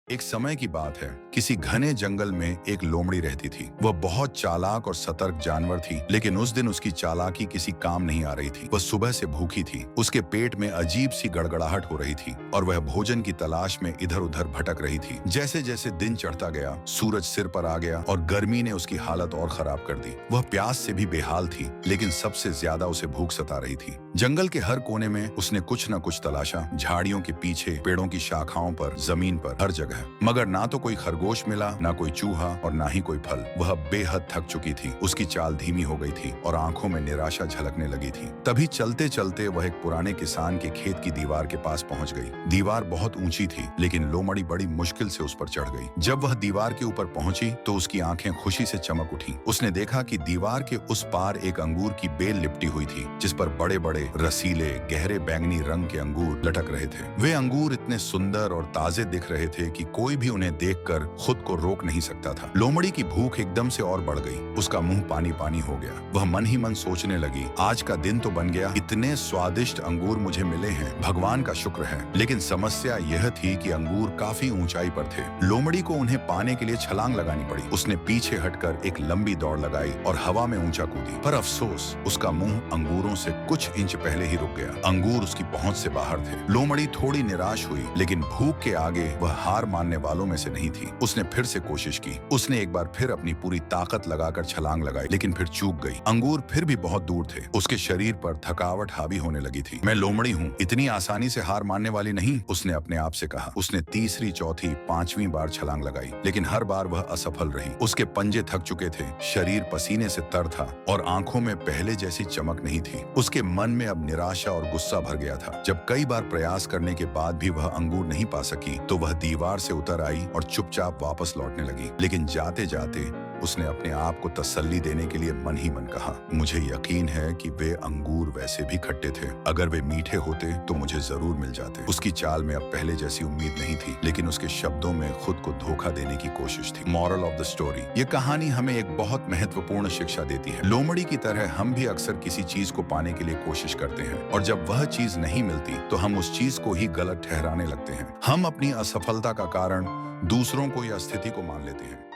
एक समय की बात है, किसी घने जंगल में एक लोमड़ी रहती थी। वह बहुत चालाक और सतर्क जानवर थी, लेकिन उस दिन उसकी चालाकी किसी काम नहीं आ रही थी। वह सुबह से भूखी थी, उसके पेट में अजीब सी गड़गड़ाहट हो रही थी और वह भोजन की तलाश में इधर-उधर भटक रही थी। जैसे जैसे दिन चढ़ता गया, सूरज सिर पर आ गया और गर्मी ने उसकी हालत और खराब कर दी। वह प्यास से भी बेहाल थी, लेकिन सबसे ज्यादा उसे भूख सता रही थी। जंगल के हर कोने में उसने कुछ न कुछ तलाशा, झाड़ियों के पीछे, पेड़ों की शाखाओं पर, जमीन पर, हर जगह। मगर ना तो कोई खरगोश मिला, ना कोई चूहा और ना ही कोई फल। वह बेहद थक चुकी थी, उसकी चाल धीमी हो गई थी और आंखों में निराशा झलकने लगी थी। तभी चलते चलते वह एक पुराने किसान के खेत की दीवार के पास पहुंच गई। दीवार बहुत ऊंची थी, लेकिन लोमड़ी बड़ी मुश्किल से उस पर चढ़ गई। जब वह दीवार के ऊपर पहुंची तो उसकी आंखें खुशी से चमक उठी। उसने देखा कि दीवार के उस पार एक अंगूर की बेल लिपटी हुई थी, जिस पर बड़े बड़े रसीले गहरे बैंगनी रंग के अंगूर लटक रहे थे। वे अंगूर इतने सुंदर और ताजे दिख रहे थे कि कोई भी उन्हें देखकर खुद को रोक नहीं सकता था। लोमड़ी की भूख एकदम से और बढ़ गई, उसका मुंह पानी पानी हो गया। वह मन ही मन सोचने लगी, आज का दिन तो बन गया, इतने स्वादिष्ट अंगूर मुझे मिले हैं, भगवान का शुक्र है। लेकिन समस्या यह थी कि अंगूर काफी ऊंचाई पर थे। लोमड़ी को उन्हें पाने के लिए छलांग लगानी पड़ी। उसने पीछे हटकर एक लंबी दौड़ लगाई और हवा में ऊंचा कूदी। पर अफसोस, उसका मुंह अंगूरों से कुछ इंच पहले ही रुक गया। अंगूर उसकी पहुंच से बाहर थे। लोमड़ी थोड़ी निराश हुई, लेकिन भूख के आगे वह हार मानने वालों में से नहीं थी। उसने फिर से कोशिश की। उसने एक बार फिर अपनी पूरी ताकत लगाकर छलांग लगाई, लेकिन फिर चूक गई। अंगूर फिर भी बहुत दूर थे। उसके शरीर पर थकावट हावी होने लगी थी। मैं लोमड़ी हूँ, इतनी आसानी से हार मानने वाली नहीं, उसने अपने आप से कहा। उसने तीसरी, चौथी, पांचवी बार छलांग लगाई, लेकिन हर बार वह असफल रही। उसके पंजे थक चुके थे, शरीर पसीने से तर था और आंखों में पहले जैसी चमक नहीं थी। उसके मन में अब निराशा और गुस्सा भर गया था। जब कई बार प्रयास करने के बाद भी वह अंगूर नहीं पा सकी, तो वह दीवार से उतर आई और चुपचाप वापस लौटने लगी। लेकिन जाते जाते उसने अपने आप को तसल्ली देने के लिए मन ही मन कहा, मुझे यकीन है कि वे अंगूर वैसे भी खट्टे थे। अगर वे मीठे होते तो मुझे जरूर मिल जाते। उसकी चाल में अब पहले जैसी उम्मीद नहीं थी, लेकिन उसके शब्दों में खुद को धोखा देने की कोशिश थी। मॉरल ऑफ द स्टोरी, ये कहानी हमें एक बहुत महत्वपूर्ण शिक्षा देती है। लोमड़ी की तरह हम भी अक्सर किसी चीज को पाने के लिए कोशिश करते हैं और जब वह चीज नहीं मिलती तो हम उस चीज को ही गलत ठहराने लगते हैं। हम अपनी असफलता का कारण दूसरों को या स्थिति को मान लेते हैं।